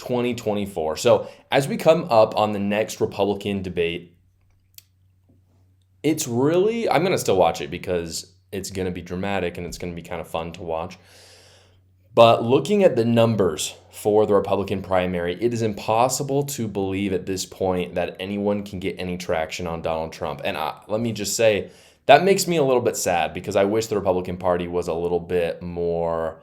2024. So as we come up on the next Republican debate, it's really, I'm going to still watch it because it's going to be dramatic and it's going to be kind of fun to watch. But looking at the numbers for the Republican primary, it is impossible to believe at this point that anyone can get any traction on Donald Trump. And let me just say, that makes me a little bit sad because I wish the Republican Party was a little bit more,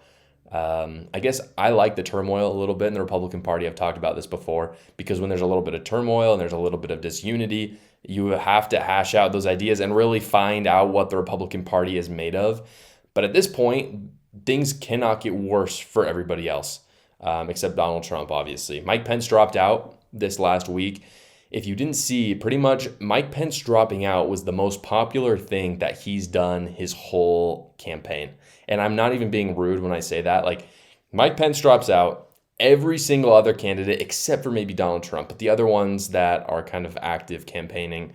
I guess I like the turmoil a little bit in the Republican Party. I've talked about this before because when there's a little bit of turmoil and there's a little bit of disunity, you have to hash out those ideas and really find out what the Republican Party is made of. But at this point, things cannot get worse for everybody else, except Donald Trump, obviously. Mike Pence dropped out this last week. If you didn't see, pretty much Mike Pence dropping out was the most popular thing that he's done his whole campaign. And I'm not even being rude when I say that. Like, Mike Pence drops out. Every single other candidate, except for maybe Donald Trump, but the other ones that are kind of active campaigning,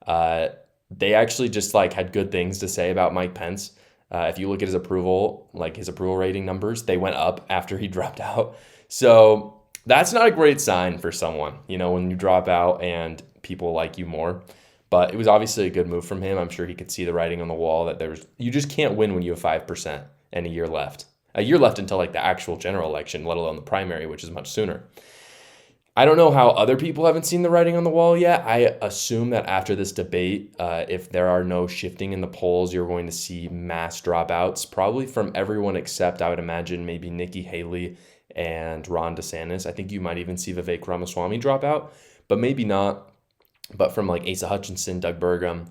they actually just had good things to say about Mike Pence. If you look at his approval, his approval rating numbers, they went up after he dropped out. So that's not a great sign for someone, when you drop out and people like you more. But it was obviously a good move from him. I'm sure he could see the writing on the wall that you just can't win when you have 5% and a year left. A year left until the actual general election, let alone the primary, which is much sooner. I don't know how other people haven't seen the writing on the wall yet. I assume that after this debate, if there are no shifting in the polls, you're going to see mass dropouts, probably from everyone except, I would imagine, maybe Nikki Haley and Ron DeSantis. I think you might even see Vivek Ramaswamy drop out, but maybe not. But from Asa Hutchinson, Doug Burgum,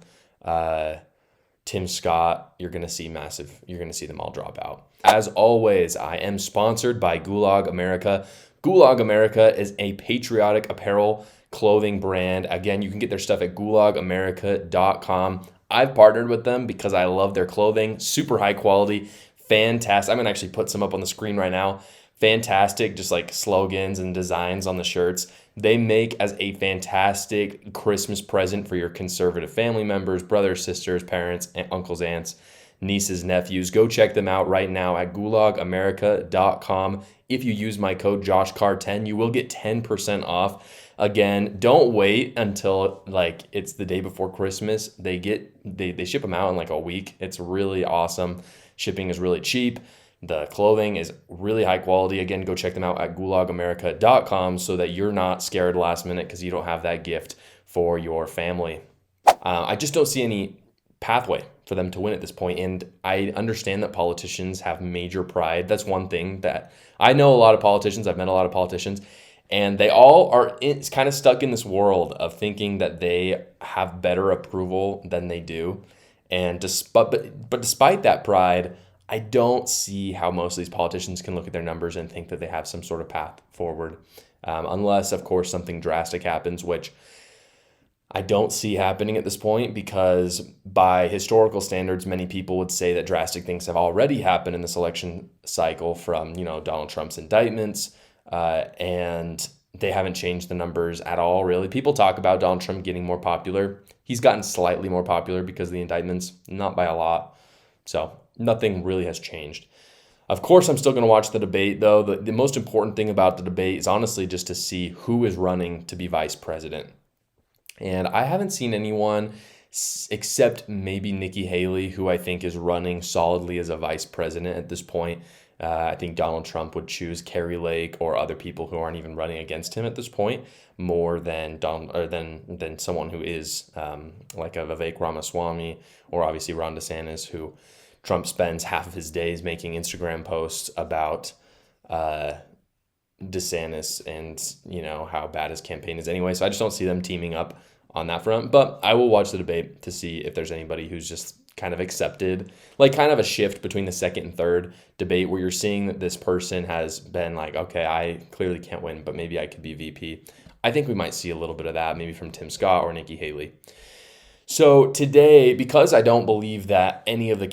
Tim Scott, you're going to see them all drop out. As always, I am sponsored by Gulag America. Gulag America is a patriotic apparel clothing brand. Again, you can get their stuff at gulagamerica.com. I've partnered with them because I love their clothing. Super high quality, fantastic. I'm going to actually put some up on the screen right now. Fantastic, just slogans and designs on the shirts. They make as a fantastic Christmas present for your conservative family members, brothers, sisters, parents, uncles, aunts, nieces, nephews. Go check them out right now at gulagamerica.com. If you use my code JoshCarr10, you will get 10% off. Again, don't wait until it's the day before Christmas. They ship them out in a week. It's really awesome. Shipping is really cheap. The clothing is really high quality. Again, go check them out at gulagamerica.com so that you're not scared last minute because you don't have that gift for your family. I just don't see any pathway for them to win at this point. And I understand that politicians have major pride. That's one thing that I know a lot of politicians. I've met a lot of politicians, and they all are kind of stuck in this world of thinking that they have better approval than they do. And despite that pride, I don't see how most of these politicians can look at their numbers and think that they have some sort of path forward, unless, of course, something drastic happens, which I don't see happening at this point because by historical standards, many people would say that drastic things have already happened in this election cycle from, Donald Trump's indictments, and they haven't changed the numbers at all, really. People talk about Donald Trump getting more popular. He's gotten slightly more popular because of the indictments, not by a lot. So nothing really has changed. Of course, I'm still going to watch the debate, though. The most important thing about the debate is honestly just to see who is running to be vice president. And I haven't seen anyone except maybe Nikki Haley, who I think is running solidly as a vice president at this point. I think Donald Trump would choose Carrie Lake or other people who aren't even running against him at this point more than than someone who is like a Vivek Ramaswamy or obviously Ron DeSantis, who Trump spends half of his days making Instagram posts about DeSantis and how bad his campaign is anyway. So I just don't see them teaming up on that front. But I will watch the debate to see if there's anybody who's just kind of accepted, kind of a shift between the second and third debate where you're seeing that this person has been okay, I clearly can't win, but maybe I could be VP. I think we might see a little bit of that, maybe from Tim Scott or Nikki Haley. So today, because I don't believe that any of the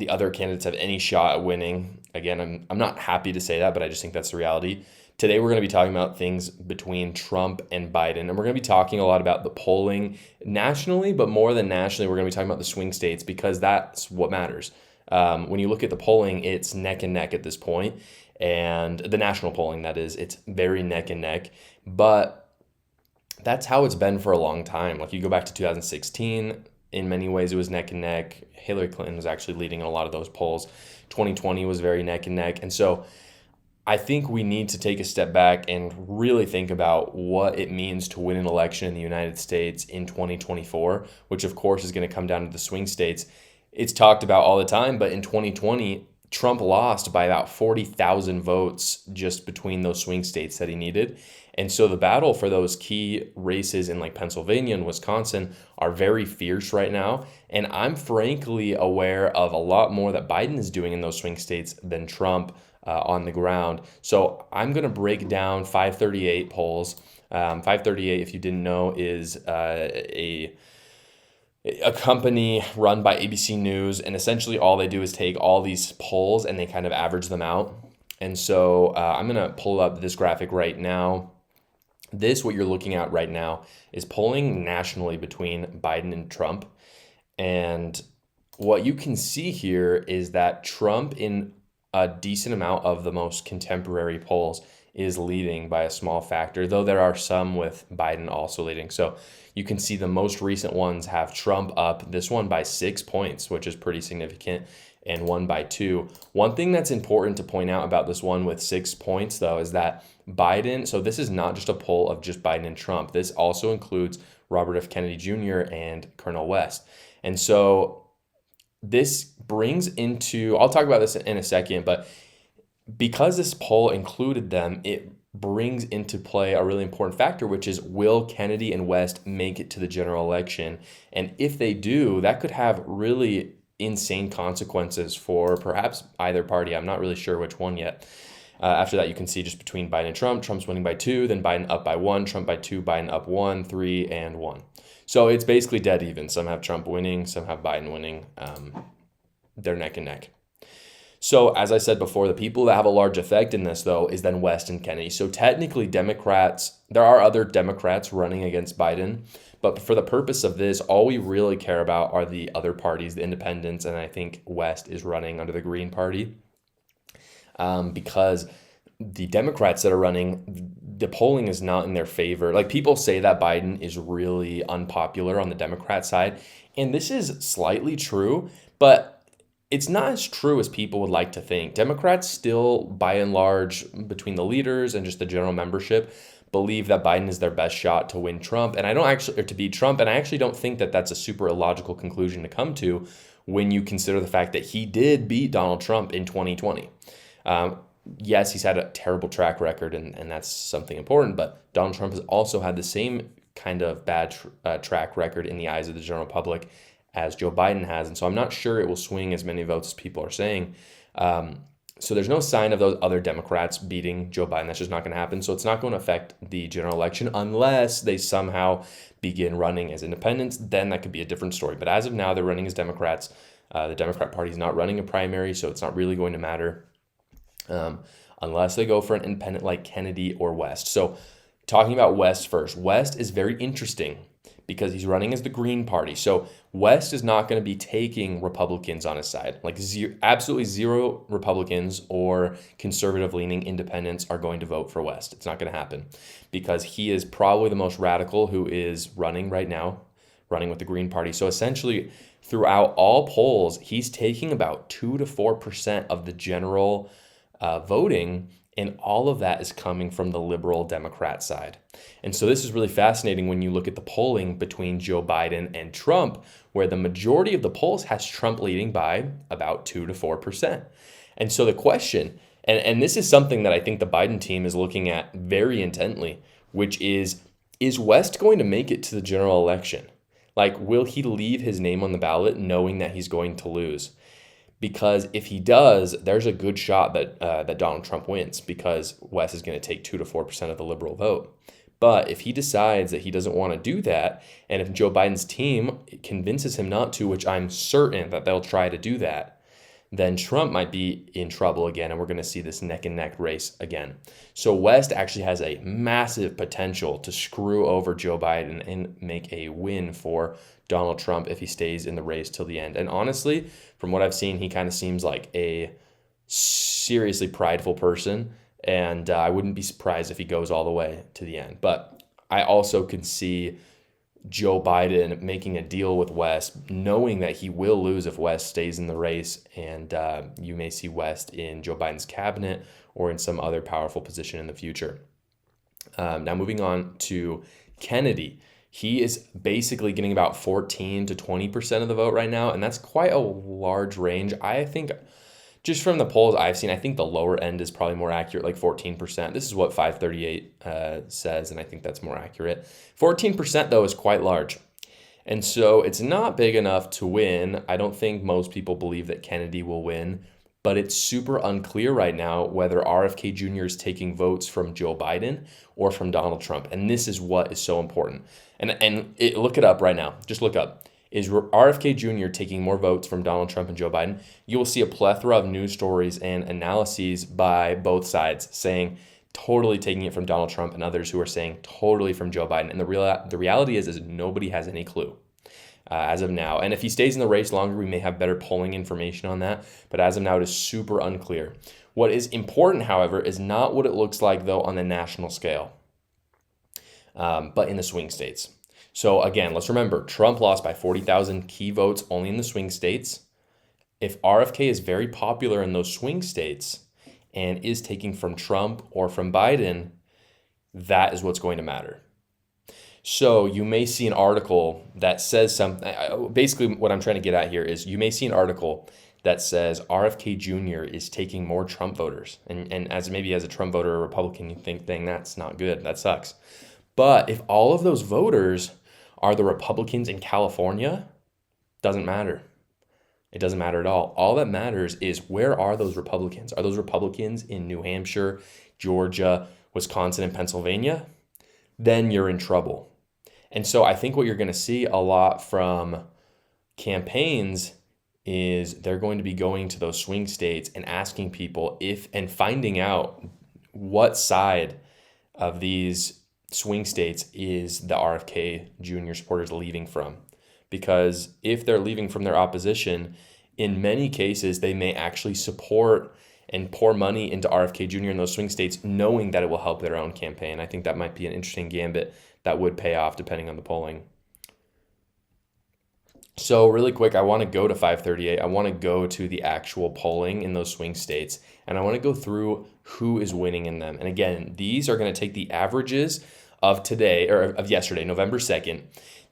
other candidates have any shot at winning, again, I'm not happy to say that, but I just think that's the reality. Today, we're going to be talking about things between Trump and Biden, and we're going to be talking a lot about the polling nationally, but more than nationally, we're going to be talking about the swing states because that's what matters. When you look at the polling, it's neck and neck at this point, and the national polling, that is, it's very neck and neck. But that's how it's been for a long time. Like you go back to 2016, in many ways it was neck and neck. Hillary Clinton was actually leading in a lot of those polls. 2020 was very neck and neck. And so I think we need to take a step back and really think about what it means to win an election in the United States in 2024, which of course is going to come down to the swing states. It's talked about all the time, but in 2020, Trump lost by about 40,000 votes just between those swing states that he needed. And so the battle for those key races in like Pennsylvania and Wisconsin are very fierce right now. And I'm frankly aware of a lot more that Biden is doing in those swing states than Trump on the ground. So I'm going to break down 538 polls. 538, if you didn't know, is a company run by ABC News, and essentially all they do is take all these polls and they kind of average them out. And so I'm going to pull up this graphic right now. What you're looking at right now is polling nationally between Biden and Trump. And what you can see here is that Trump, in a decent amount of the most contemporary polls, is leading by a small factor, though there are some with Biden also leading. So you can see the most recent ones have Trump up, this one by 6 points, which is pretty significant, and one by 2. One thing that's important to point out about this one with 6 points, though, is that Biden, so this is not just a poll of just Biden and Trump. This also includes Robert F. Kennedy Jr. and Colonel West. And so this brings into, I'll talk about this in a second, but because this poll included them, it brings into play a really important factor, which is, will Kennedy and West make it to the general election? And if they do, that could have really insane consequences for perhaps either party. I'm not really sure which one yet. After that, you can see just between Biden and Trump, Trump's winning by 2, then Biden up by 1, Trump by 2, Biden up 1, 3, and 1. So it's basically dead even. Some have Trump winning, some have Biden winning. They're neck and neck. So as I said before, the people that have a large effect in this, though, is then West and Kennedy. So technically Democrats, there are other Democrats running against Biden, but for the purpose of this, all we really care about are the other parties, the independents, and I think West is running under the Green Party. Because the Democrats that are running, the polling is not in their favor. Like, people say that Biden is really unpopular on the Democrat side, and this is slightly true, but it's not as true as people would like to think. Democrats still, by and large, between the leaders and just the general membership, believe that Biden is their best shot to win Trump, and I don't actually, or to beat Trump, and I actually don't think that that's a super illogical conclusion to come to when you consider the fact that he did beat Donald Trump in 2020. Yes, he's had a terrible track record, and that's something important, but Donald Trump has also had the same kind of bad track record in the eyes of the general public as Joe Biden has, and so I'm not sure it will swing as many votes as people are saying. So there's no sign of those other Democrats beating Joe Biden. That's just not going to happen. So it's not going to affect the general election unless they somehow begin running as independents. Then that could be a different story. But as of now, they're running as Democrats. The Democrat Party is not running a primary, so it's not really going to matter. Unless they go for an independent like Kennedy or West. So talking about West first, West is very interesting because he's running as the Green Party. So West is not going to be taking Republicans on his side. Like absolutely zero Republicans or conservative-leaning independents are going to vote for West. It's not going to happen because he is probably the most radical who is running right now, running with the Green Party. So essentially, throughout all polls, he's taking about 2 to 4% of the general voting, and all of that is coming from the liberal Democrat side. And so this is really fascinating when you look at the polling between Joe Biden and Trump, where the majority of the polls has Trump leading by about 2 to 4%. And so the question, and this is something that I think the Biden team is looking at very intently, which is West going to make it to the general election? Like, will he leave his name on the ballot knowing that he's going to lose? Because if he does, there's a good shot that Donald Trump wins because West is going to take 2 to 4% of the liberal vote. But if he decides that he doesn't want to do that, and if Joe Biden's team convinces him not to, which I'm certain that they'll try to do that, then Trump might be in trouble again, and we're going to see this neck and neck race again. So West actually has a massive potential to screw over Joe Biden and make a win for Donald Trump if he stays in the race till the end. And honestly, from what I've seen, he kind of seems like a seriously prideful person, and I wouldn't be surprised if he goes all the way to the end. But I also can see Joe Biden making a deal with West, knowing that he will lose if West stays in the race, and you may see West in Joe Biden's cabinet or in some other powerful position in the future. Now moving on to Kennedy. He is basically getting about 14 to 20% of the vote right now, and that's quite a large range. I think just from the polls I've seen, I think the lower end is probably more accurate, like 14%. This is what 538 says, and I think that's more accurate. 14%, though, is quite large. And so it's not big enough to win. I don't think most people believe that Kennedy will win, but it's super unclear right now whether RFK Jr. is taking votes from Joe Biden or from Donald Trump. And this is what is so important. Look it up right now. Just look up. Is RFK Jr. taking more votes from Donald Trump and Joe Biden? You will see a plethora of news stories and analyses by both sides saying totally taking it from Donald Trump and others who are saying totally from Joe Biden. And the reality is nobody has any clue as of now. And if he stays in the race longer, we may have better polling information on that. But as of now, it is super unclear. What is important, however, is not what it looks like, though, on the national scale, but in the swing states. So again, let's remember, Trump lost by 40,000 key votes only in the swing states. If RFK is very popular in those swing states and is taking from Trump or from Biden, that is what's going to matter. So you may see an article that says something. Basically, what I'm trying to get at here is you may see an article that says RFK Jr. is taking more Trump voters. And as a Trump voter or Republican, you think, dang, that's not good. That sucks. But if all of those voters are the Republicans in California, doesn't matter. It doesn't matter at all. All that matters is where are those Republicans? Are those Republicans in New Hampshire, Georgia, Wisconsin, and Pennsylvania? Then you're in trouble. And so I think what you're going to see a lot from campaigns is they're going to be going to those swing states and asking people and finding out what side of these swing states is the RFK Jr. supporters leaving from. Because if they're leaving from their opposition, in many cases, they may actually support and pour money into RFK Jr. in those swing states, knowing that it will help their own campaign. I think that might be an interesting gambit that would pay off depending on the polling. So really quick, I want to go to 538. I want to go to the actual polling in those swing states, and I want to go through who is winning in them. And again, these are going to take the averages of today, or of yesterday, November 2nd.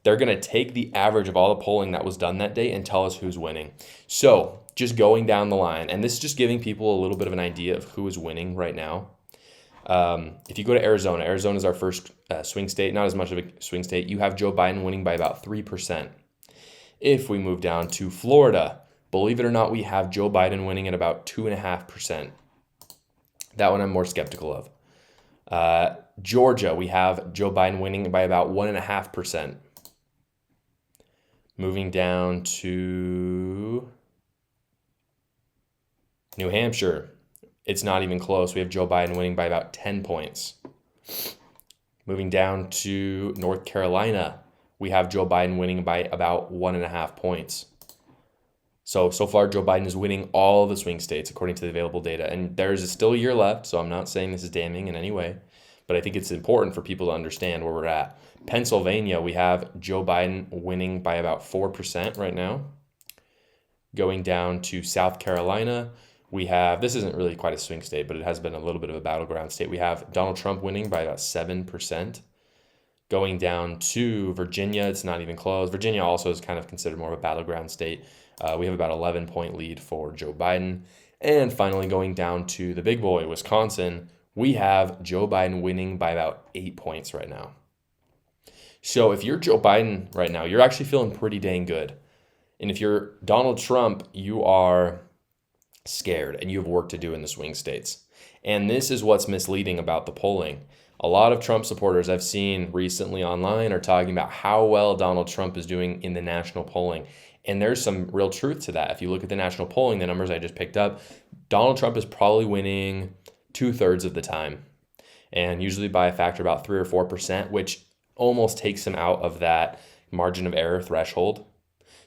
They're going to take the average of all the polling that was done that day and tell us who's winning. So just going down the line, and this is just giving people a little bit of an idea of who is winning right now. If you go to Arizona, Arizona is our first swing state, not as much of a swing state. You have Joe Biden winning by about 3%. If we move down to Florida, believe it or not, we have Joe Biden winning at about 2.5%. That one I'm more skeptical of. Georgia, we have Joe Biden winning by about 1.5%. Moving down to New Hampshire, it's not even close. We have Joe Biden winning by about 10 points. Moving down to North Carolina, we have Joe Biden winning by about 1.5 points. So far, Joe Biden is winning all the swing states according to the available data. And there's still a year left, so I'm not saying this is damning in any way. But I think it's important for people to understand where we're at. Pennsylvania, we have Joe Biden winning by about 4% right now. Going down to South Carolina, we have, this isn't really quite a swing state, but it has been a little bit of a battleground state. We have Donald Trump winning by about 7%. Going down to Virginia, it's not even close. Virginia also is kind of considered more of a battleground state. We have about 11-point lead for Joe Biden. And finally, going down to the big boy, Wisconsin, we have Joe Biden winning by about 8 points right now. So if you're Joe Biden right now, you're actually feeling pretty dang good. And if you're Donald Trump, you are scared and you have work to do in the swing states. And this is what's misleading about the polling. A lot of Trump supporters I've seen recently online are talking about how well Donald Trump is doing in the national polling. And there's some real truth to that. If you look at the national polling, the numbers I just picked up, Donald Trump is probably winning 2/3 of the time. And usually by a factor about 3 or 4%, which almost takes him out of that margin of error threshold.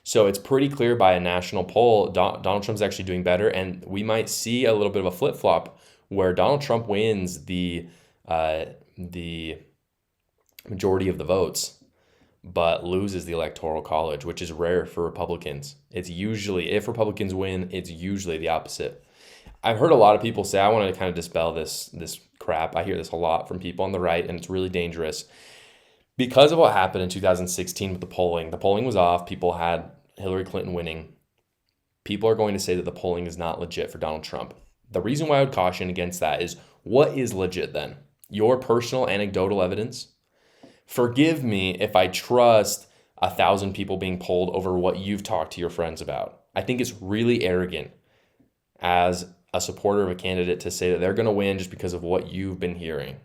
So it's pretty clear by a national poll, Donald Trump's actually doing better, and we might see a little bit of a flip-flop where Donald Trump wins the majority of the votes, but loses the Electoral College, which is rare for Republicans. It's usually, if Republicans win, it's usually the opposite. I've heard a lot of people say, I want to kind of dispel this crap. I hear this a lot from people on the right, and it's really dangerous. Because of what happened in 2016 with the polling was off. People had Hillary Clinton winning. People are going to say that the polling is not legit for Donald Trump. The reason why I would caution against that is, what is legit then? Your personal anecdotal evidence? Forgive me if I trust 1,000 people being polled over what you've talked to your friends about. I think it's really arrogant as a supporter of a candidate to say that they're going to win just because of what you've been hearing.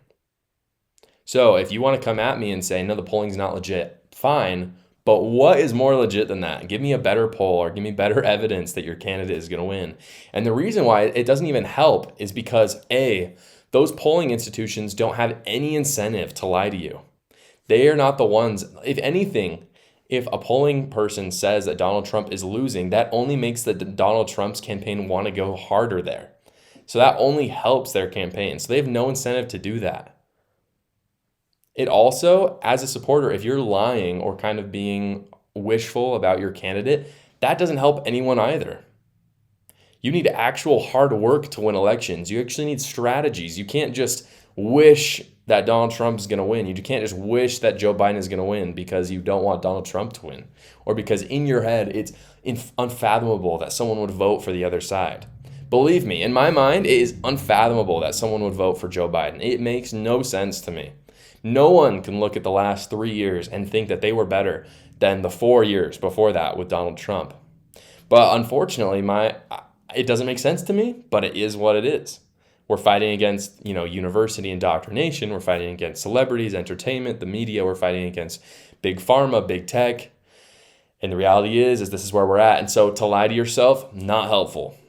So if you want to come at me and say, no, the polling's not legit, fine. But what is more legit than that? Give me a better poll or give me better evidence that your candidate is going to win. And the reason why it doesn't even help is because, A, those polling institutions don't have any incentive to lie to you. They are not the ones, if anything, if a polling person says that Donald Trump is losing, that only makes the Donald Trump's campaign want to go harder there. So that only helps their campaign. So they have no incentive to do that. It also, as a supporter, if you're lying or kind of being wishful about your candidate, that doesn't help anyone either. You need actual hard work to win elections. You actually need strategies. You can't just wish that Donald Trump is going to win. You can't just wish that Joe Biden is going to win because you don't want Donald Trump to win, or because in your head it's unfathomable that someone would vote for the other side. Believe me, in my mind, it is unfathomable that someone would vote for Joe Biden. It makes no sense to me. No one can look at the last 3 years and think that they were better than the 4 years before that with Donald Trump. But unfortunately, it doesn't make sense to me, but it is what it is. We're fighting against, university indoctrination. We're fighting against celebrities, entertainment, the media. We're fighting against big pharma, big tech. And the reality is this is where we're at. And so to lie to yourself, not helpful.